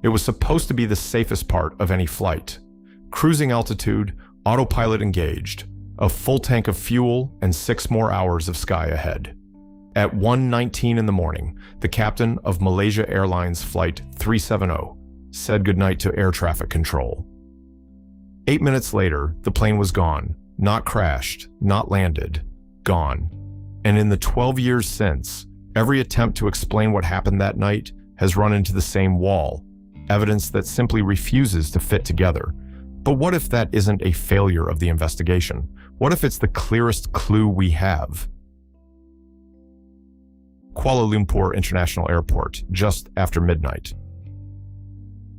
It was supposed to be the safest part of any flight. Cruising altitude, autopilot engaged, a full tank of fuel, and 6 more hours of sky ahead. At 1:19 in the morning, the captain of Malaysia Airlines Flight 370 said goodnight to air traffic control. 8 minutes later, the plane was gone, not crashed, not landed, gone. And in the 12 years since, every attempt to explain what happened that night has run into the same wall, evidence that simply refuses to fit together. But what if that isn't a failure of the investigation? What if it's the clearest clue we have? Kuala Lumpur International Airport, just after midnight.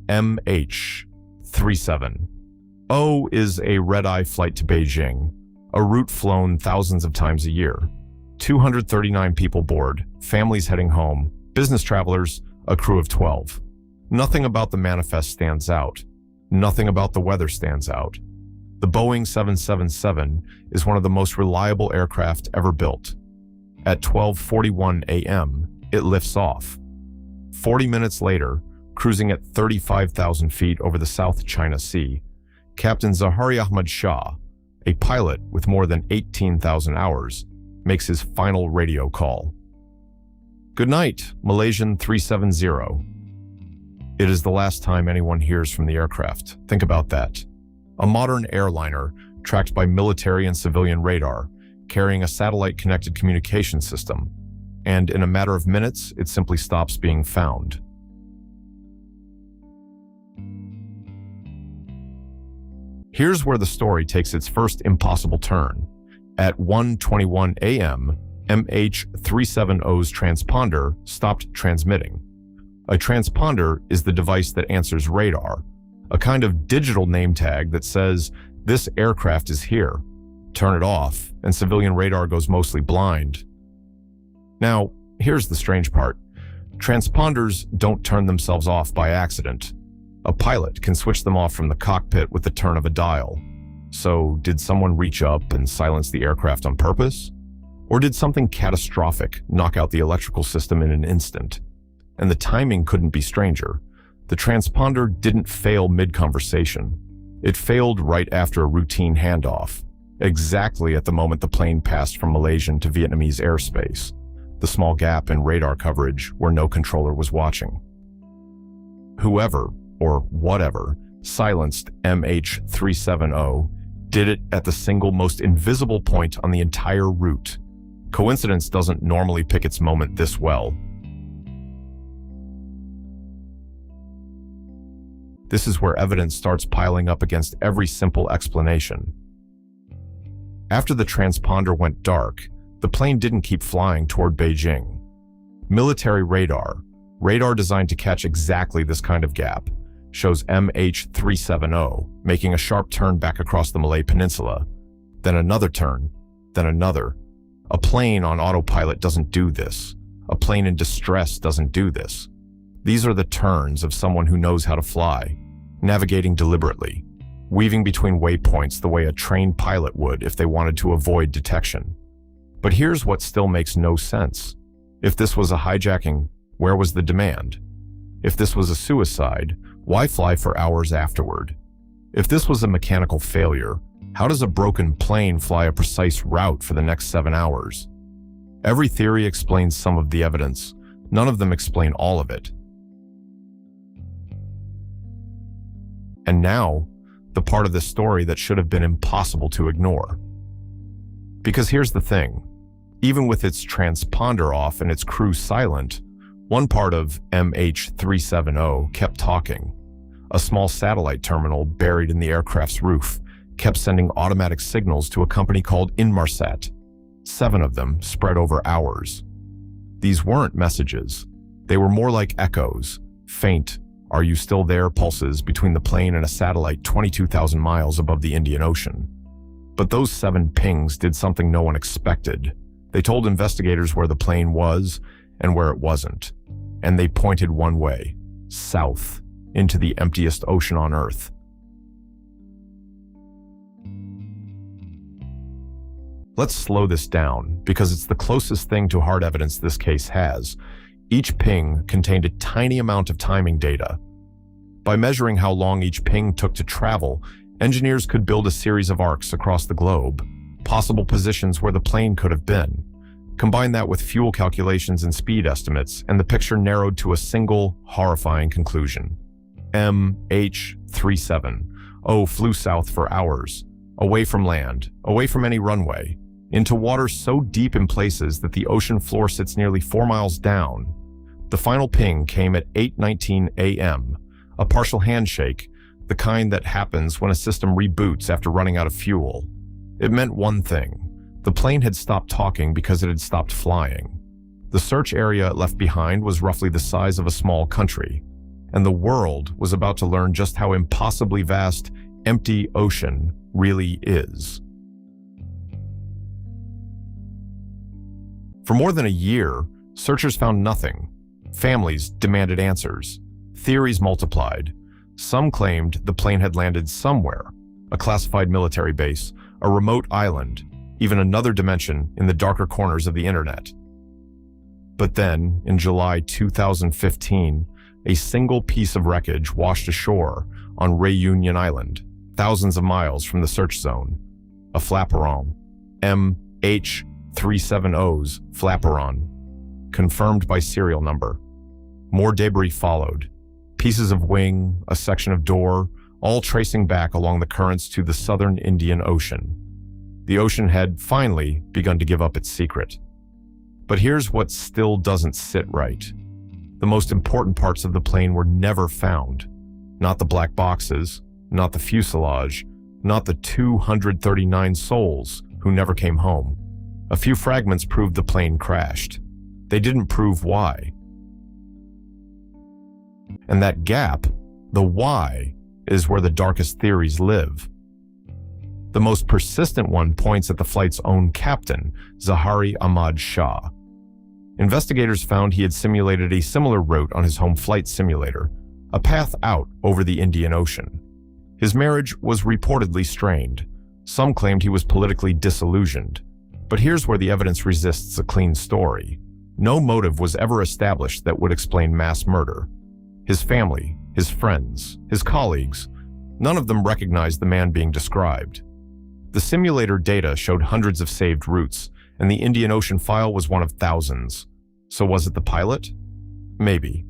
MH370 is a red-eye flight to Beijing, a route flown thousands of times a year. 239 people board, families heading home, business travelers, a crew of 12. Nothing about the manifest stands out. Nothing about the weather stands out. The Boeing 777 is one of the most reliable aircraft ever built. At 12:41 a.m., it lifts off. 40 minutes later, cruising at 35,000 feet over the South China Sea, Captain Zahari Ahmad Shah, a pilot with more than 18,000 hours, makes his final radio call. Good night, Malaysian 370. It is the last time anyone hears from the aircraft. Think about that. A modern airliner tracked by military and civilian radar, carrying a satellite-connected communication system, and in a matter of minutes, it simply stops being found. Here's where the story takes its first impossible turn. At 1:21 a.m., MH370's transponder stopped transmitting. A transponder is the device that answers radar, a kind of digital name tag that says, "This aircraft is here." Turn it off, and civilian radar goes mostly blind. Now, here's the strange part. Transponders don't turn themselves off by accident. A pilot can switch them off from the cockpit with the turn of a dial. So, did someone reach up and silence the aircraft on purpose? Or did something catastrophic knock out the electrical system in an instant? And the timing couldn't be stranger. The transponder didn't fail mid-conversation. It failed right after a routine handoff, exactly at the moment the plane passed from Malaysian to Vietnamese airspace, the small gap in radar coverage where no controller was watching. Whoever, or whatever, silenced MH370 did it at the single most invisible point on the entire route. Coincidence doesn't normally pick its moment this well. This is where evidence starts piling up against every simple explanation. After the transponder went dark, the plane didn't keep flying toward Beijing. Military radar designed to catch exactly this kind of gap, shows MH370 making a sharp turn back across the Malay Peninsula, then another turn, then another. A plane on autopilot doesn't do this. A plane in distress doesn't do this. These are the turns of someone who knows how to fly, navigating deliberately, weaving between waypoints the way a trained pilot would if they wanted to avoid detection. But here's what still makes no sense. If this was a hijacking, where was the demand? If this was a suicide, why fly for hours afterward? If this was a mechanical failure, how does a broken plane fly a precise route for the next 7 hours? Every theory explains some of the evidence. None of them explain all of it. And now, the part of this story that should have been impossible to ignore. Because here's the thing. Even with its transponder off and its crew silent, one part of MH370 kept talking. A small satellite terminal buried in the aircraft's roof kept sending automatic signals to a company called Inmarsat, 7 of them spread over hours. These weren't messages. They were more like echoes, faint, "Are you still there?" pulses between the plane and a satellite 22,000 miles above the Indian Ocean. But those 7 pings did something no one expected. They told investigators where the plane was and where it wasn't. And they pointed one way, south, into the emptiest ocean on Earth. Let's slow this down, because it's the closest thing to hard evidence this case has. Each ping contained a tiny amount of timing data. By measuring how long each ping took to travel, engineers could build a series of arcs across the globe, possible positions where the plane could have been. Combine that with fuel calculations and speed estimates, and the picture narrowed to a single, horrifying conclusion. MH370 flew south for hours, away from land, away from any runway, into waters so deep in places that the ocean floor sits nearly 4 miles down. The final ping came at 8:19 a.m., a partial handshake, the kind that happens when a system reboots after running out of fuel. It meant one thing. The plane had stopped talking because it had stopped flying. The search area it left behind was roughly the size of a small country, and the world was about to learn just how impossibly vast empty ocean really is. For more than a year, searchers found nothing. Families demanded answers. Theories multiplied. Some claimed the plane had landed somewhere, a classified military base, a remote island, even another dimension in the darker corners of the internet. But then, in July 2015, a single piece of wreckage washed ashore on Réunion Island, thousands of miles from the search zone. A flaperon, MH370's flaperon, confirmed by serial number. More debris followed. Pieces of wing, a section of door, all tracing back along the currents to the southern Indian Ocean. The ocean had finally begun to give up its secret. But here's what still doesn't sit right. The most important parts of the plane were never found. Not the black boxes, not the fuselage, not the 239 souls who never came home. A few fragments proved the plane crashed. They didn't prove why. And that gap, the why, is where the darkest theories live. The most persistent one points at the flight's own captain, Zahari Ahmad Shah. Investigators found he had simulated a similar route on his home flight simulator, a path out over the Indian Ocean. His marriage was reportedly strained. Some claimed he was politically disillusioned. But here's where the evidence resists a clean story. No motive was ever established that would explain mass murder. His family, his friends, his colleagues, none of them recognized the man being described. The simulator data showed hundreds of saved routes, and the Indian Ocean file was one of thousands. So was it the pilot? Maybe.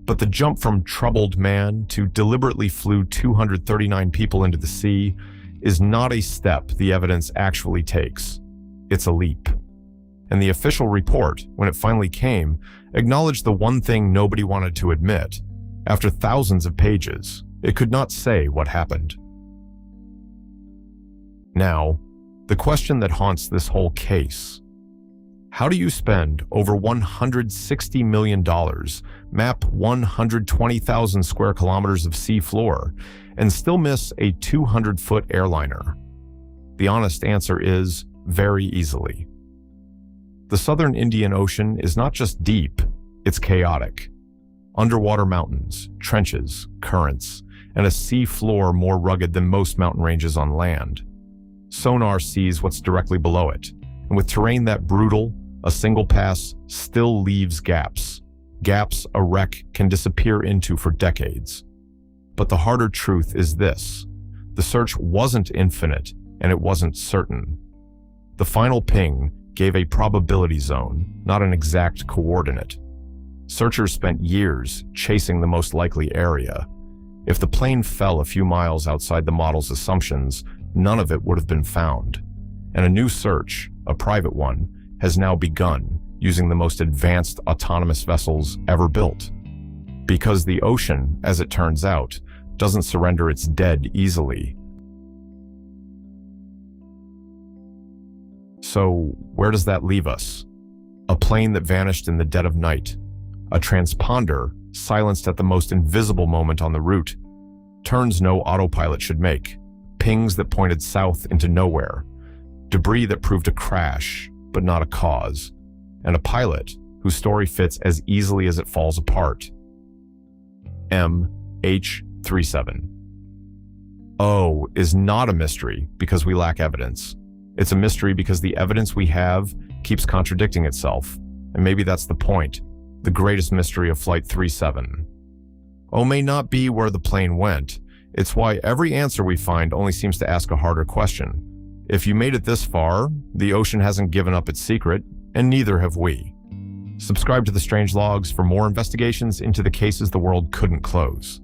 But the jump from troubled man to deliberately flew 239 people into the sea is not a step the evidence actually takes. It's a leap. And the official report, when it finally came, acknowledged the one thing nobody wanted to admit. After thousands of pages, it could not say what happened. Now, the question that haunts this whole case. How do you spend over $160 million, map 120,000 square kilometers of sea floor, and still miss a 200-foot airliner? The honest answer is very easily. The southern Indian Ocean is not just deep, it's chaotic. Underwater mountains, trenches, currents, and a sea floor more rugged than most mountain ranges on land. Sonar sees what's directly below it, and with terrain that brutal, a single pass still leaves gaps. Gaps a wreck can disappear into for decades. But the harder truth is this. The search wasn't infinite, and it wasn't certain. The final ping gave a probability zone, not an exact coordinate. Searchers spent years chasing the most likely area. If the plane fell a few miles outside the model's assumptions, none of it would have been found. And a new search, a private one, has now begun using the most advanced autonomous vessels ever built. Because the ocean, as it turns out, doesn't surrender its dead easily. So, where does that leave us? A plane that vanished in the dead of night. A transponder, silenced at the most invisible moment on the route. Turns no autopilot should make. Pings that pointed south into nowhere. Debris that proved a crash, but not a cause. And a pilot whose story fits as easily as it falls apart. MH370 is not a mystery because we lack evidence. It's a mystery because the evidence we have keeps contradicting itself. And maybe that's the point. The greatest mystery of Flight 37. O may not be where the plane went. It's why every answer we find only seems to ask a harder question. If you made it this far, the ocean hasn't given up its secret, and neither have we. Subscribe to the Strange Logs for more investigations into the cases the world couldn't close.